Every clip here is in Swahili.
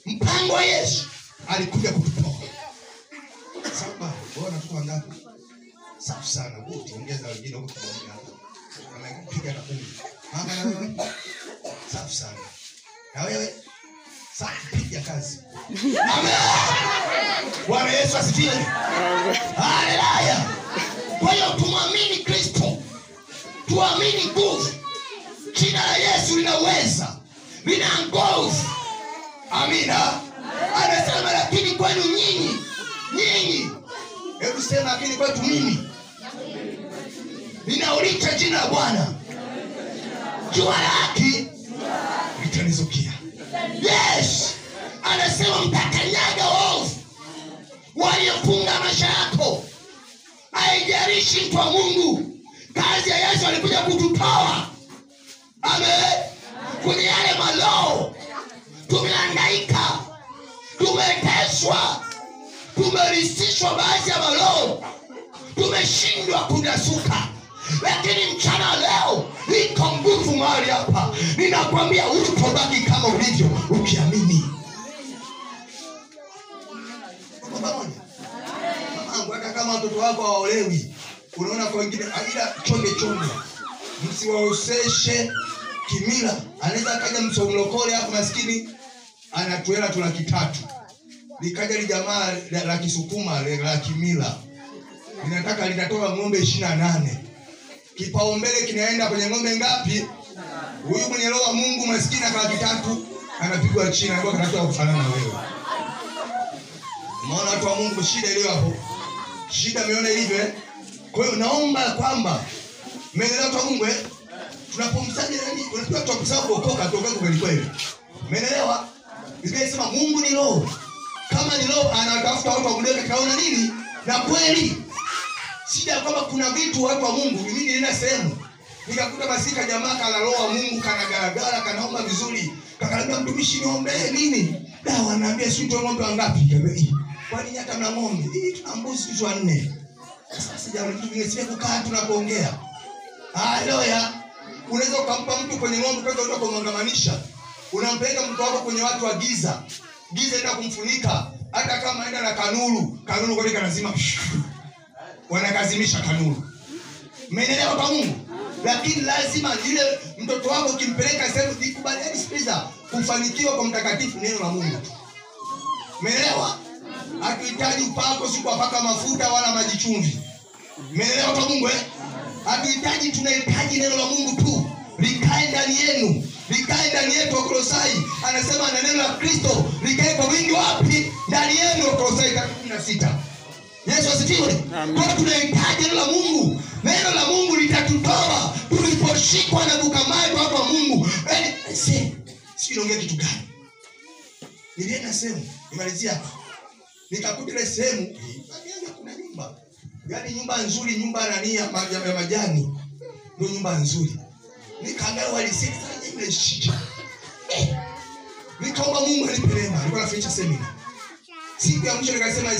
Mpango wa Yesu alikuja kututoa. Sasa bora tu ngapi? Safi sana. Ongeza wengine huko tunaona hapa. Kama kupiga na kumi. Mama na wewe. Safi sana. Na wewe safi, piga kazi. Amen. Bwana Yesu asifiwe. Haleluya. Kwa hiyo tumwamini Kristo. Tuamini nguvu. Jina la Yesu linaweza. Lina nguvu. Amina. Anasema lakini kwenu nyinyi. Hebu sema lakini kwetu mimi. Ninaulicha jina la Bwana. Jua lake litanizukia. Yes. Anasema mtakanyaga ovu waliofunga maisha yako. Haijalishi mtu wa Mungu. Kazi ya Yesu alikuja kututoa. Amen. Kwenye yale maloo. Tumehangaika. Tumeteswa. Tumerisishwa baadhi ya maloo. Tumeshindwa kudasuka. Lakini mchana leo iko nguvu mahali hapa. Ninakwambia utobaki kama ulivyo ukiamini. Mama, hata kama watoto wako hawaolewi, unaona kwa wengine ila chonde. Msiwaoseshe kimila. Anaweza kaja msomlokole hapo maskini anatuela tu 300. Likaja li jamaa la Kisukuma la kimila. Linataka litatoa ng'ombe 28. Kipaumbele kinaenda kwenye ng'ombe ngapi? Huyu mwenye roho wa Mungu maskini aka 3 anapigwa chini, anakuwa kanatoa kufanana na wewe. Maana watu wa Mungu shida ile hapo. Shida meona ilivyo. Kwa hiyo naomba kwamba mmeelewa watu wa Mungu tunapomsali nani? Unapia tunaposema kuokoka kweli kweli. Umeelewa? Biblia inasema Mungu ni roho. Kama ni roho anatafuta watu wa kuleka kaona nini? Na kweli. Shida kwamba kuna vitu watu wa Mungu mimi nina sehemu. Nikakuta basika jamaa kana roho wa Mungu kana garagara kanaomba vizuri. Kakaribia mtumishi niombe nini? Dawa anaambia sio tu ng'ombe wangapi? Kwani hata mna ng'ombe? Hii tuna mbuzi tu 4. Sasa jambo kitu kingine kukaa tunapoongea. Haleluya. Unaweza kumpa mtu kwenye ng'ombe kwanza unataka kumangamanisha. Unampeleka mtu wako kwenye watu wa giza. Giza enda kumfunika. Hata kama aenda na kanuru kwa nini lazima wanakazimisha kanuru. Umeelewa kwa Mungu? Lakini lazima ile mtoto wako ukimpeleka sehemu ikubaliani sikiza kufanikiwa kwa mtakatifu neno la Mungu. Umeelewa? Hatuhitaji upako si kupaka mafuta wala maji chumvi. Umeelewa kwa Mungu hatuhitaji, tunahitaji neno la Mungu tu. Likae ndani yenu. Likae ndani yetu. Wakolosai anasema na neno la Kristo likae kwa wingi wapi? Ndani yenu. Wakolosai 3:16. Yesu asifiwe. Kwa tunahitaji neno la Mungu. Neno la Mungu litatutoa tuliposhikwa na kukamatwa kwa Mungu. Sisi naongea kitu gani? Nilienda sehemu, nimalizia hapa. Nikakuta ile sehemu, kuna nyumba. Yaani nyumba nzuri, nyumba nani ya majani. Ndio nyumba nzuri. Nikaangalia walisema ile shida. Nikaomba Mungu anipeleke. Alikuwa anafanya semina. Siku ya mwisho nikasema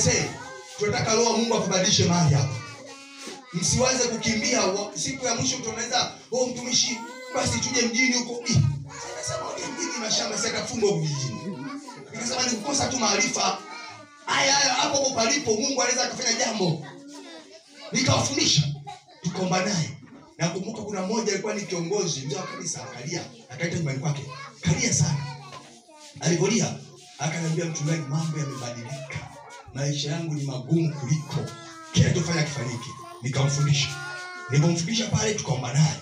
tunataka roho Mungu akubadilishe mahali hapa. Msiwaze kukimbia. Siku ya mwisho tunaweza mtumishi basi tuje mjini huko. Sasa mjini mashamba sasa kafungwa huko vijijini. Nikasema ni kukosa tu maarifa. Haya hapo palipo Mungu anaweza kufanya jambo. Nikawafundisha. Tukaomba naye. Nakumbuka kuna mmoja alikuwa ni kiongozi mzee wa kanisa akalia. Akaita nyumbani kwake. Kalia sana. Alipolia akaniambia mchungaji, mambo yamebadilika. Maisha yangu ni magumu kuliko kile tufanya kifanyike. Nikamfundisha. Nilipomfundisha pale tukaomba naye.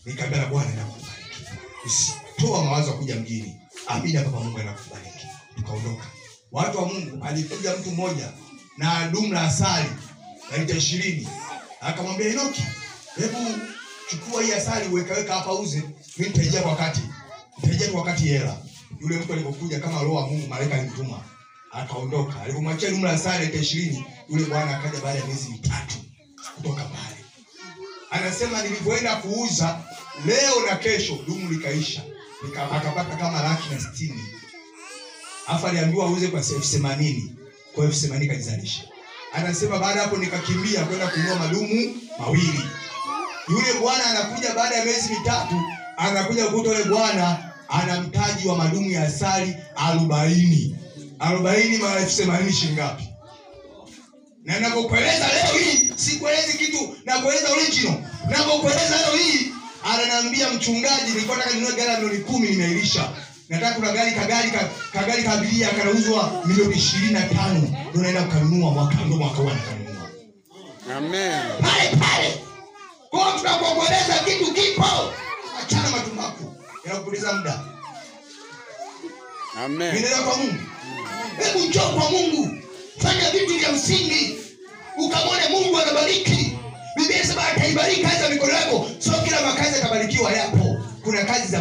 Nikamwambia Bwana anakubariki. Usitoa mawazo kuja mjini. Amina baba, Mungu anakubariki. Tukaondoka. Watu wa Mungu, alikuja mtu mmoja na dumu la asali na lita 20. Akamwambia Enoki, hebu chukua hii asali weka hapa uze. Mimi nitajia kwa wakati hela. Yule mtu alipokuja kama roho wa Mungu malaika alimtuma. Akaondoka. Alipomwachia dumu la asali lita 20, yule bwana akaja baada ya miezi 3 kutoka pale. Anasema nilipoenda kuuza leo na kesho dumu likaisha. Akapata kama 160,000. Afa aliambiwa auze kwa 80,000. Kwa 80,000 kalizalisha. Anasema baada hapo nikakimbia kwenda kununua madumu 2. Yule bwana anakuja baada ya miezi 3, anakuja kukuta yule bwana ana mtaji wa madumu ya asali 40. 40 mara 80 shilingi ngapi? Na ninapokueleza leo hii, sikuelezi kitu, nakueleza original. Ninapokueleza leo hii, ananiambia mchungaji, nilikuwa nataka ninunue gari ya milioni 10 nimeilisha. Nataka kuna gari kabilia kanauzwa milioni 25. Ndio naenda kununua mwaka huu kanunua. Amen. Pale. Kwa tunapokueleza kitu kipo, achana matumbaku. Yanakupoteza muda. Amen. Nenda kwa Mungu. Hebu njoo kwa Mungu. Fanya vitu vya msingi. Ukamwone Mungu anabariki. Biblia inasema ataibariki kazi za mikono yako. Sio kila makazi yatabarikiwa yapo. Kuna kazi za